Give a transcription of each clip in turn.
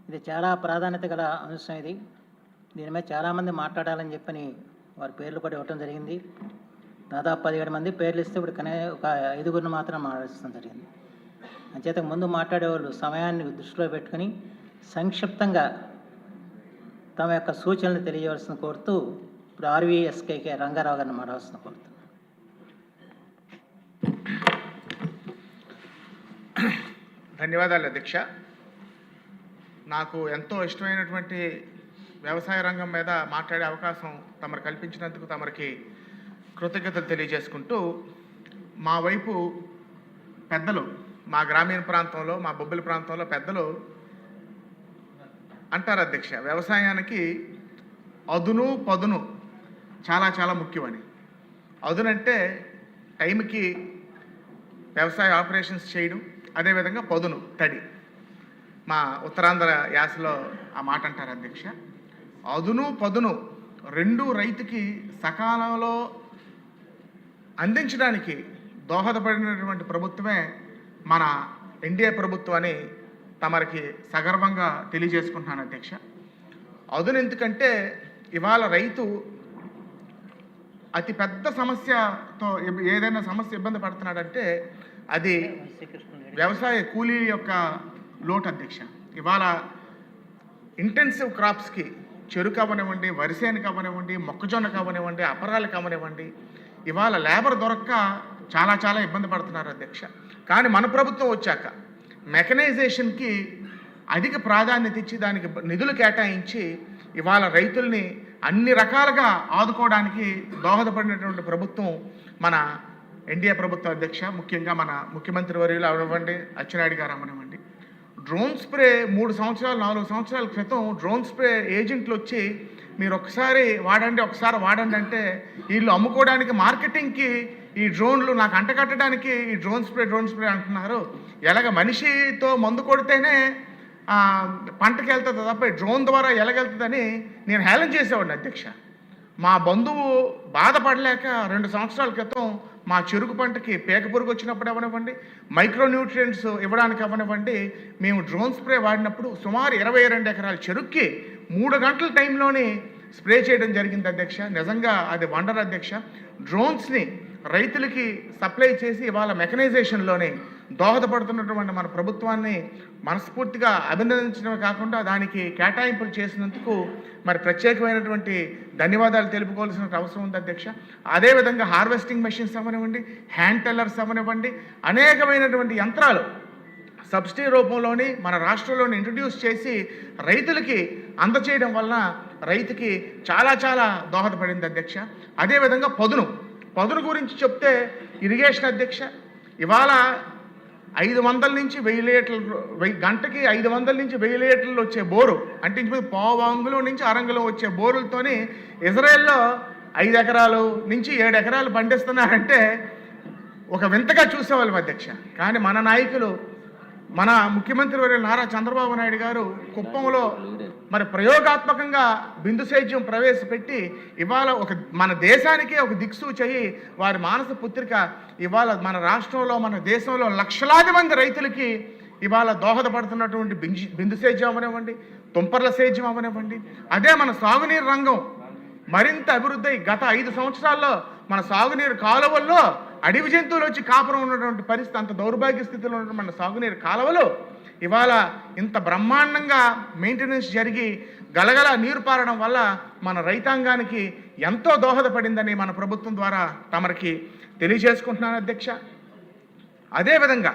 ఇది చాలా ప్రాధాన్యత గల అంశం ఇది. దీని మీద చాలామంది మాట్లాడాలని చెప్పని వారి పేర్లు కూడా ఇవ్వటం జరిగింది. దాదాపు 17 మంది పేర్లు ఇస్తే ఇప్పుడు ఒక 5గురిని మాత్రం మాట్లాడడం జరిగింది. అంచేత ముందు మాట్లాడేవాళ్ళు సమయాన్ని దృష్టిలో పెట్టుకుని సంక్షిప్తంగా తమ యొక్క సూచనలు తెలియవలసిన కోరుతూ ఇప్పుడు ఆర్వీఎస్కేకే రంగారావు గారిని మాట్లాడాల్సిన కోరుతున్నాను. ధన్యవాదాలు అధ్యక్ష. నాకు ఎంతో ఇష్టమైనటువంటి వ్యవసాయ రంగం మీద మాట్లాడే అవకాశం తమరు కల్పించినందుకు తమరికి కృతజ్ఞతలు తెలియజేసుకుంటూ, మా వైపు పెద్దలు, మా గ్రామీణ ప్రాంతంలో, మా బొబ్బిలి ప్రాంతంలో పెద్దలు అంటారు అధ్యక్ష, వ్యవసాయానికి అదును పదును చాలా చాలా ముఖ్యమని. అదునంటే టైంకి వ్యవసాయ ఆపరేషన్స్ చేయడం, అదేవిధంగా పదును తడి. మా ఉత్తరాంధ్ర యాసలో ఆ మాట అంటారు అధ్యక్ష. అదును పదును రెండు రైతుకి సకాలంలో అందించడానికి దోహదపడినటువంటి ప్రభుత్వమే మన ఎన్డీఏ ప్రభుత్వం అని తమరికి సగర్వంగా తెలియజేసుకుంటున్నాను అధ్యక్ష. అదును ఎందుకంటే ఇవాళ రైతు అతి పెద్ద సమస్యతో ఏదైనా సమస్య ఇబ్బంది పడుతున్నాడంటే అది వ్యవసాయ కూలీ యొక్క లోటు అధ్యక్ష. ఇవాళ ఇంటెన్సివ్ క్రాప్స్కి చెరుకు అవనివ్వండి, వరిసేను అవనివ్వండి, మొక్కజొన్న అవనివ్వండి, అపరాలు అవనివ్వండి, ఇవాళ లేబర్ దొరక్క చాలా చాలా ఇబ్బంది పడుతున్నారు అధ్యక్ష. కానీ మన ప్రభుత్వం వచ్చాక మెకనైజేషన్కి అధిక ప్రాధాన్యత ఇచ్చి దానికి నిధులు కేటాయించి ఇవాళ రైతుల్ని అన్ని రకాలుగా ఆదుకోవడానికి దోహదపడినటువంటి ప్రభుత్వం మన ఎన్డీఏ ప్రభుత్వం అధ్యక్ష. ముఖ్యంగా మన ముఖ్యమంత్రి వర్యులు అవనివ్వండి, అచ్చెన్నాయుడు గారు అవనివ్వండి. డ్రోన్ స్ప్రే 3 సంవత్సరాలు 4 సంవత్సరాల క్రితం డ్రోన్ స్ప్రే ఏజెంట్లు వచ్చి మీరు ఒకసారి వాడండి అంటే వీళ్ళు అమ్ముకోవడానికి మార్కెటింగ్కి ఈ డ్రోన్లు నాకు అంటకట్టడానికి ఈ డ్రోన్ స్ప్రే అంటున్నారు. ఎలాగ మనిషితో మందు కొడితేనే పంటకి వెళ్తుంది తప్ప డ్రోన్ ద్వారా ఎలాగెళ్తుందని నేను హేళన చేసేవాడిని అధ్యక్ష. మా బంధువు బాధపడలేక 2 సంవత్సరాల క్రితం మా చెరుకు పంటకి పేక పురుగు వచ్చినప్పుడు అవనివ్వండి, మైక్రోన్యూట్రియంట్స్ ఇవ్వడానికి అవనివ్వండి, మేము డ్రోన్ స్ప్రే వాడినప్పుడు సుమారు 22 ఎకరాల చెరుక్కి 3 గంటల టైంలోనే స్ప్రే చేయడం జరిగింది అధ్యక్ష. నిజంగా అది వండర్ అధ్యక్ష. డ్రోన్స్ని రైతులకి సప్లై చేసి ఇవాళ మెకనైజేషన్లోనే దోహదపడుతున్నటువంటి మన ప్రభుత్వాన్ని మనస్ఫూర్తిగా అభినందించడమే కాకుండా దానికి కేటాయింపులు చేసినందుకు మరి ప్రత్యేకమైనటువంటి ధన్యవాదాలు తెలుపుకోవాల్సిన అవసరం ఉంది అధ్యక్ష. అదేవిధంగా హార్వెస్టింగ్ మెషిన్స్ అవనివ్వండి, హ్యాండ్ టెల్లర్స్ అవనివ్వండి, అనేకమైనటువంటి యంత్రాలు సబ్సిడీ రూపంలోని మన రాష్ట్రంలోని ఇంట్రడ్యూస్ చేసి రైతులకి అందచేయడం వలన రైతుకి చాలా చాలా దోహదపడింది అధ్యక్ష. అదేవిధంగా పదును గురించి చెప్తే ఇరిగేషన్ అధ్యక్ష, ఇవాళ 500 నుంచి 1000 లీటర్లు, గంటకి 500 నుంచి 1000 లీటర్లు వచ్చే బోరు అంటే ఇంచుమించు పావు అంగుళం నుంచి అరంగుళం వచ్చే బోరులతోని ఇజ్రాయెల్లో 5 ఎకరాలు నుంచి 7 ఎకరాలు పండిస్తున్నారంటే ఒక వింతగా చూసేవాళ్ళం అధ్యక్ష. కానీ మన నాయకులు, మన ముఖ్యమంత్రి వర్యులు నారా చంద్రబాబు నాయుడు గారు కుప్పంలో మరి ప్రయోగాత్మకంగా బిందు సేద్యం ప్రవేశపెట్టి ఇవాళ మన దేశానికే ఒక దిక్సూచి వారి మానస పుత్రిక ఇవాళ మన రాష్ట్రంలో, మన దేశంలో లక్షలాది మంది రైతులకి ఇవాళ దోహదపడుతున్నటువంటి బిందు సేద్యం అవనివ్వండి, తుంపర్ల సేద్యం అవనివ్వండి. అదే మన సాగునీరు రంగం మరింత అభివృద్ధి గత 5 సంవత్సరాల్లో మన సాగునీరు కాలువల్లో అడవి జంతువులు వచ్చి కాపురం ఉన్నటువంటి పరిస్థితి, అంత దౌర్భాగ్య స్థితిలో ఉన్న మన సాగునీరు కాలువలు ఇవాళ ఇంత బ్రహ్మాండంగా మెయింటెనెన్స్ జరిగి గలగల నీరు పారడం వల్ల మన రైతాంగానికి ఎంతో దోహదపడిందని మన ప్రభుత్వం ద్వారా తమరికి తెలియజేసుకుంటున్నాను అధ్యక్ష. అదేవిధంగా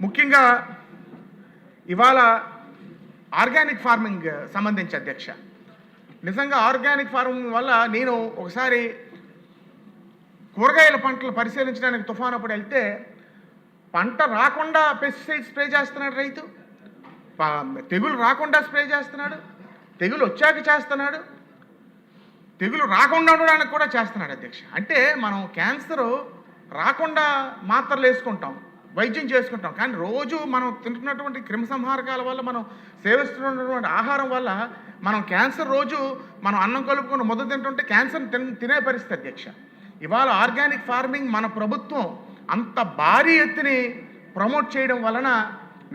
ముఖ్యంగా ఇవాళ ఆర్గానిక్ ఫార్మింగ్ సంబంధించి అధ్యక్ష, నిజంగా ఆర్గానిక్ ఫార్మింగ్ వల్ల నేను ఒకసారి కూరగాయల పంటలు పరిశీలించడానికి తుఫాను అప్పుడు వెళ్తే పంట రాకుండా పెస్టిసైడ్ స్ప్రే చేస్తున్నాడు రైతు, తెగులు రాకుండా స్ప్రే చేస్తున్నాడు, తెగులు వచ్చాక చేస్తున్నాడు, తెగులు రాకుండా ఉండడానికి కూడా చేస్తున్నాడు అధ్యక్ష. అంటే మనం క్యాన్సర్ రాకుండా మాత్రలు వేసుకుంటాం, వైద్యం చేసుకుంటాం, కానీ రోజు మనం తింటున్నటువంటి క్రిమిసంహారకాల వల్ల, మనం సేవిస్తున్నటువంటి ఆహారం వల్ల మనం క్యాన్సర్ రోజు మనం అన్నం కలుపుకొని ముద్ద తింటుంటే క్యాన్సర్ తినే పరిస్థితి అధ్యక్ష. ఇవాళ ఆర్గానిక్ ఫార్మింగ్ మన ప్రభుత్వం అంత భారీ ఎత్తుని ప్రమోట్ చేయడం వలన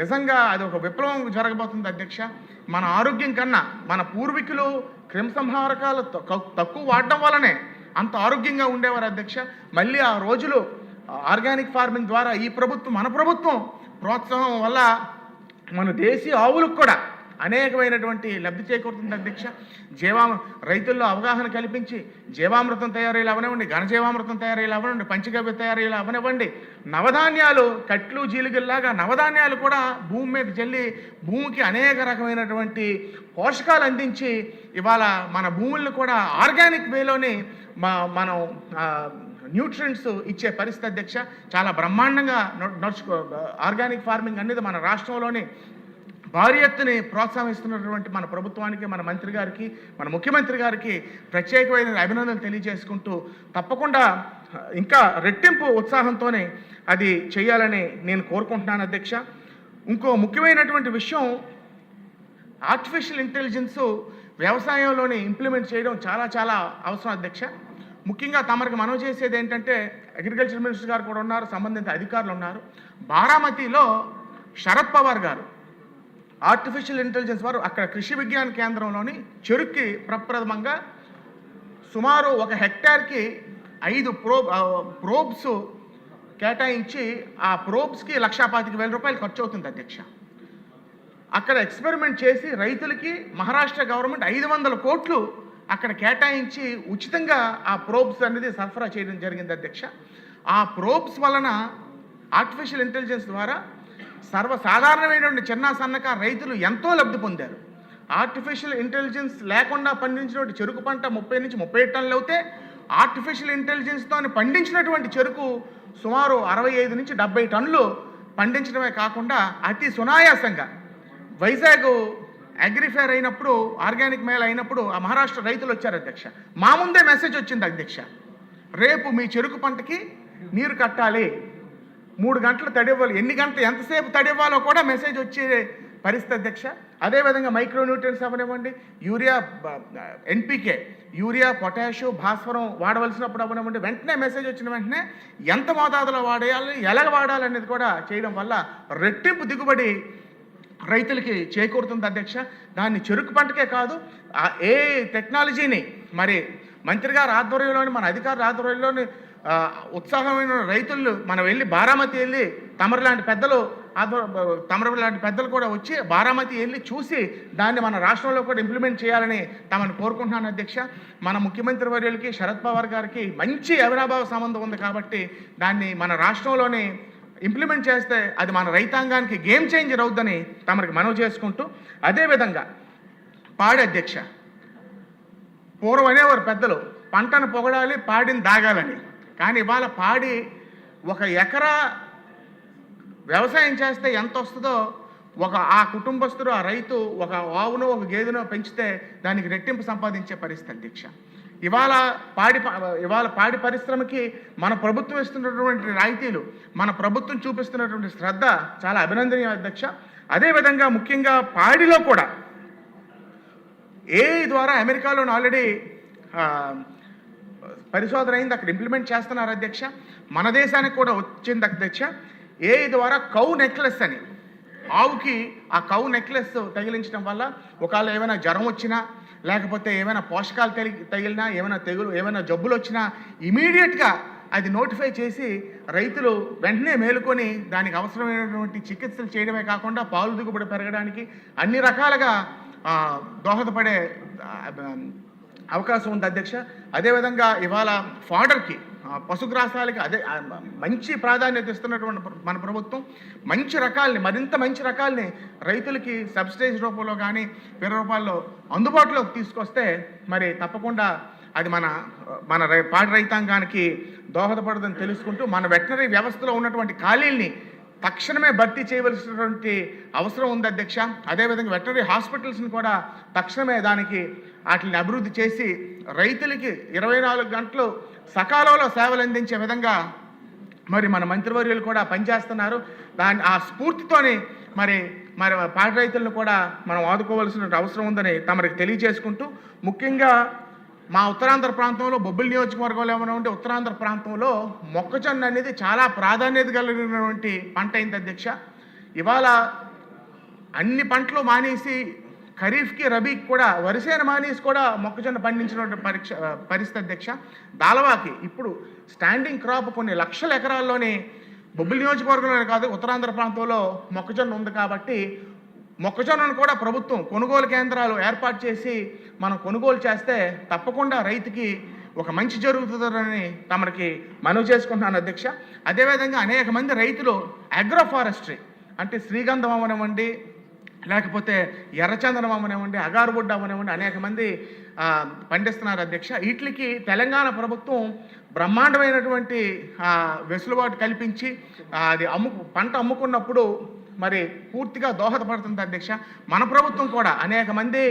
నిజంగా అది ఒక విప్లవం జరగబోతుంది అధ్యక్ష. మన ఆరోగ్యం కన్నా మన పూర్వీకులు క్రిమిసంహారకాలు తక్కువ వాడడం వల్లనే అంత ఆరోగ్యంగా ఉండేవారు అధ్యక్ష. మళ్ళీ ఆ రోజులు ఆర్గానిక్ ఫార్మింగ్ ద్వారా ఈ ప్రభుత్వం, మన ప్రభుత్వం ప్రోత్సాహం వల్ల మన దేశీయ ఆవులకు కూడా అనేకమైనటువంటి లబ్ధి చేకూరుతుంది అధ్యక్ష. రైతుల్లో అవగాహన కల్పించి జీవామృతం తయారీలు అవనివ్వండి, ఘనజీవామృతం తయారీలు అవనివ్వండి, పంచగవ్య తయారీలు అవనివ్వండి, నవధాన్యాలు కట్లు జీలుగుల్లాగా నవధాన్యాలు కూడా భూమి మీద జల్లి భూమికి అనేక రకమైనటువంటి పోషకాలు అందించి ఇవాళ మన భూములను కూడా ఆర్గానిక్ వేలోనే మనం న్యూట్రియంట్స్ ఇచ్చే పరిస్థితి అధ్యక్ష. చాలా బ్రహ్మాండంగా ఆర్గానిక్ ఫార్మింగ్ అనేది మన రాష్ట్రంలోనే భారీ ఎత్తుని ప్రోత్సహిస్తున్నటువంటి మన ప్రభుత్వానికి, మన మంత్రి గారికి, మన ముఖ్యమంత్రి గారికి ప్రత్యేకమైన అభినందనలు తెలియజేసుకుంటూ తప్పకుండా ఇంకా రెట్టింపు ఉత్సాహంతోనే అది చేయాలని నేను కోరుకుంటున్నాను అధ్యక్ష. ఇంకో ముఖ్యమైనటువంటి విషయం, ఆర్టిఫిషియల్ ఇంటెలిజెన్స్ వ్యవసాయంలోనే ఇంప్లిమెంట్ చేయడం చాలా చాలా అవసరం అధ్యక్ష. ముఖ్యంగా తమరికి మనం చేసేది ఏంటంటే, అగ్రికల్చర్ మినిస్టర్ గారు కూడా ఉన్నారు, సంబంధిత అధికారులు ఉన్నారు. బారామతిలో శరద్ పవార్ గారు ఆర్టిఫిషియల్ ఇంటెలిజెన్స్ వారు అక్కడ కృషి విజ్ఞాన కేంద్రంలోని చెరుక్కి ప్రప్రథమంగా సుమారు 1 హెక్టార్కి 5 ప్రోబ్స్ కేటాయించి ఆ ప్రోబ్స్కి 1,25,000 రూపాయలు ఖర్చు అవుతుంది అధ్యక్ష. అక్కడ ఎక్స్పెరిమెంట్ చేసి రైతులకి మహారాష్ట్ర గవర్నమెంట్ 500 కోట్లు అక్కడ కేటాయించి ఉచితంగా ఆ ప్రోబ్స్ అనేది సరఫరా చేయడం జరిగింది అధ్యక్ష. ఆ ప్రోబ్స్ వలన ఆర్టిఫిషియల్ ఇంటెలిజెన్స్ ద్వారా సర్వసాధారణమైనటువంటి చిన్న సన్నకారు రైతులు ఎంతో లబ్ధి పొందారు. ఆర్టిఫిషియల్ ఇంటెలిజెన్స్ లేకుండా పండించినటువంటి చెరుకు పంట 30 నుంచి 37 టన్నులు అవుతే, ఆర్టిఫిషియల్ ఇంటెలిజెన్స్తో పండించినటువంటి చెరుకు సుమారు 65 నుంచి 70 టన్నులు పండించడమే కాకుండా అతి సునాయాసంగా వైజాగ్ అగ్రిఫేర్ అయినప్పుడు, ఆర్గానిక్ మేళ అయినప్పుడు ఆ మహారాష్ట్ర రైతులు వచ్చారు అధ్యక్ష. మా ముందే మెసేజ్ వచ్చింది అధ్యక్ష, రేపు మీ చెరుకు పంటకి నీరు కట్టాలి, 3 గంటలు తడివ్వాలి, ఎన్ని గంటలు ఎంతసేపు తడివ్వాలో కూడా మెసేజ్ వచ్చే పరిస్థితి అధ్యక్ష. అదేవిధంగా మైక్రోన్యూట్రియన్స్ అవనివ్వండి, యూరియా, ఎన్పికే, యూరియా, పొటాషు, భాస్వరం వాడవలసినప్పుడు అవనివ్వండి, వెంటనే మెసేజ్ వచ్చిన వెంటనే ఎంత మోతాదులో వాడేయాలి, ఎలా వాడాలి అనేది కూడా చేయడం వల్ల రెట్టింపు దిగుబడి రైతులకి చేకూరుతుంది అధ్యక్ష. దాన్ని చెరుకు పంటకే కాదు, ఏ టెక్నాలజీని మరి మంత్రి గారి ఆధ్వర్యంలోని, మన అధికారుల ఆధ్వర్యంలోని ఉత్సాహమైన రైతులు మనం వెళ్ళి బారామతి వెళ్ళి తమరు లాంటి పెద్దలు కూడా వచ్చి బారామతి వెళ్ళి చూసి దాన్ని మన రాష్ట్రంలో కూడా ఇంప్లిమెంట్ చేయాలని తమను కోరుకుంటున్నాను అధ్యక్ష. మన ముఖ్యమంత్రి వర్యులకి శరద్ పవార్ గారికి మంచి అవినాభావ సంబంధం ఉంది కాబట్టి దాన్ని మన రాష్ట్రంలోనే ఇంప్లిమెంట్ చేస్తే అది మన రైతాంగానికి గేమ్ చేంజర్ అవుద్దని తమరికి మనవి చేసుకుంటూ, అదేవిధంగా పాడి అధ్యక్ష, పూర్వం అనేవారు పెద్దలు పంటను పొగడాలి, పాడిని దాగాలని. కానీ ఇవాళ పాడి 1 ఎకరా వ్యవసాయం చేస్తే ఎంత వస్తుందో ఆ కుటుంబస్తుడు, ఆ రైతు 1 ఆవునో 1 గేదెనో పెంచితే దానికి రెట్టింపు సంపాదించే పరిస్థితి అధ్యక్ష. ఇవాళ పాడి పరిశ్రమకి మన ప్రభుత్వం ఇస్తున్నటువంటి రాయితీలు, మన ప్రభుత్వం చూపిస్తున్నటువంటి శ్రద్ధ చాలా అభినందనీయం అధ్యక్ష. అదేవిధంగా ముఖ్యంగా పాడిలో కూడా ఏఐ ద్వారా అమెరికాలో ఆల్రెడీ పరిశోధన అయింది, అక్కడ ఇంప్లిమెంట్ చేస్తున్నారు అధ్యక్ష. మన దేశానికి కూడా వచ్చింది అధ్యక్ష. ఏఐ ద్వారా కౌ నెక్లెస్ అని, ఆవుకి ఆ కౌ నెక్లెస్ తగిలించడం వల్ల ఒకవేళ ఏమైనా జ్వరం వచ్చినా, లేకపోతే ఏమైనా పోషకాలు తగిలినా, ఏమైనా జబ్బులు వచ్చినా ఇమీడియట్గా అది నోటిఫై చేసి రైతులు వెంటనే మేలుకొని దానికి అవసరమైనటువంటి చికిత్సలు చేయడమే కాకుండా పాలు దిగుబడి పెరగడానికి అన్ని రకాలుగా దోహదపడే అవకాశం ఉంది అధ్యక్ష. అదేవిధంగా ఇవాళ ఫాడర్కి, పశుగ్రాసాలకి మంచి ప్రాధాన్యత ఇస్తున్నటువంటి మన ప్రభుత్వం మరింత మంచి రకాలని రైతులకి సబ్సిడైజ్ రూపంలో కానీ వేరే రూపాల్లో అందుబాటులోకి తీసుకొస్తే మరి తప్పకుండా అది మన పాడి రైతాంగానికి దోహదపడదని తెలుసుకుంటూ, మన వెటనరీ వ్యవస్థలో ఉన్నటువంటి ఖాళీల్ని తక్షణమే భర్తీ చేయవలసినటువంటి అవసరం ఉంది అధ్యక్ష. అదేవిధంగా వెటనరీ హాస్పిటల్స్ని కూడా తక్షణమే వాటిని అభివృద్ధి చేసి రైతులకి 24 గంటలు సకాలంలో సేవలు అందించే విధంగా మరి మన మంత్రివర్యులు కూడా పనిచేస్తున్నారు. ఆ స్ఫూర్తితోని మరి పాడి రైతులను కూడా మనం ఆదుకోవాల్సిన అవసరం ఉందని తమరికి తెలియజేసుకుంటూ, ముఖ్యంగా మా ఉత్తరాంధ్ర ప్రాంతంలో బొబ్బిలి నియోజకవర్గంలో ఏమైనా ఉంటే ఉత్తరాంధ్ర ప్రాంతంలో మొక్కజొన్న అనేది చాలా ప్రాధాన్యత కలిగినటువంటి పంట అయింది అధ్యక్ష. ఇవాళ అన్ని పంటలు మానేసి ఖరీఫ్కి రబీకి కూడా వరిసేను మానేసి కూడా మొక్కజొన్న పండించిన పరిస్థితి అధ్యక్ష. దాలవాకి ఇప్పుడు స్టాండింగ్ క్రాప్ కొన్ని లక్షల ఎకరాల్లోనే బొబ్బిలి నియోజకవర్గంలోనే కాదు ఉత్తరాంధ్ర ప్రాంతంలో మొక్కజొన్న ఉంది కాబట్టి మొక్కజొన్నను కూడా ప్రభుత్వం కొనుగోలు కేంద్రాలు ఏర్పాటు చేసి మనం కొనుగోలు చేస్తే తప్పకుండా రైతుకి ఒక మంచి జరుగుతుందని తమకి మనవి చేసుకుంటున్నాను అధ్యక్ష. అదేవిధంగా అనేక మంది రైతులు అగ్రో ఫారెస్ట్రీ అంటే శ్రీగంధం అవనివ్వండి, లేకపోతే ఎర్రచందనం అవనివ్వండి, అగారుబుడ్డ అవనివ్వండి అనేక మంది పండిస్తున్నారు అధ్యక్ష. వీటికి తెలంగాణ ప్రభుత్వం బ్రహ్మాండమైనటువంటి వెసులుబాటు కల్పించి అది పంట అమ్ముకున్నప్పుడు మరి పూర్తిగా దోహదపడుతుంది అధ్యక్ష. మన ప్రభుత్వం కూడా అనేక మంది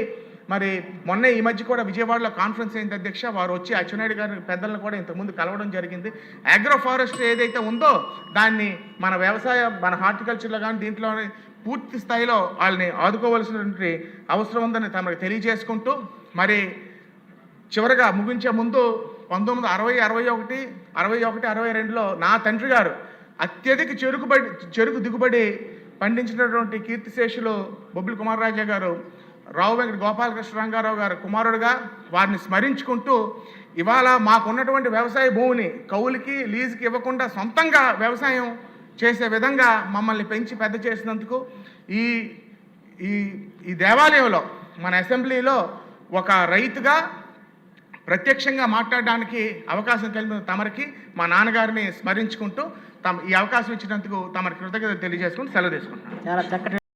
మరి మొన్న ఈ మధ్య కూడా విజయవాడలో కాన్ఫరెన్స్ అయింది అధ్యక్ష. వారు వచ్చి అచ్చెన్నాయుడు గారి పెద్దలను కూడా ఇంతకుముందు కలవడం జరిగింది. అగ్రో ఫారెస్ట్రీ ఏదైతే ఉందో దాన్ని మన మన హార్టికల్చర్లో కానీ దీంట్లో పూర్తి స్థాయిలో వాళ్ళని ఆదుకోవాల్సినటువంటి అవసరం ఉందని తమకు తెలియజేసుకుంటూ మరి చివరిగా ముగించే ముందు 1960, 61, 62లో నా తండ్రి గారు అత్యధిక చెరుకు దిగుబడి పండించినటువంటి కీర్తిశేషులు బొబ్బిలి కుమారరాజా గారు రావు వెంకట గోపాలకృష్ణ రంగారావు గారు కుమారుడుగా వారిని స్మరించుకుంటూ ఇవాళ మాకున్నటువంటి వ్యవసాయ భూమిని కౌలుకి లీజుకి ఇవ్వకుండా సొంతంగా వ్యవసాయం చేసే విధంగా మమ్మల్ని పెంచి పెద్ద చేసినందుకు ఈ ఈ ఈ దేవాలయంలో మన అసెంబ్లీలో ఒక రైతుగా ప్రత్యక్షంగా మాట్లాడడానికి అవకాశం కలిగిన తమరికి మా నాన్నగారిని స్మరించుకుంటూ ఈ అవకాశం ఇచ్చినందుకు తమరి కృతజ్ఞతలు తెలియజేసుకుంటూ సెలవు తీసుకుంటున్నాను. చాలా చక్కటి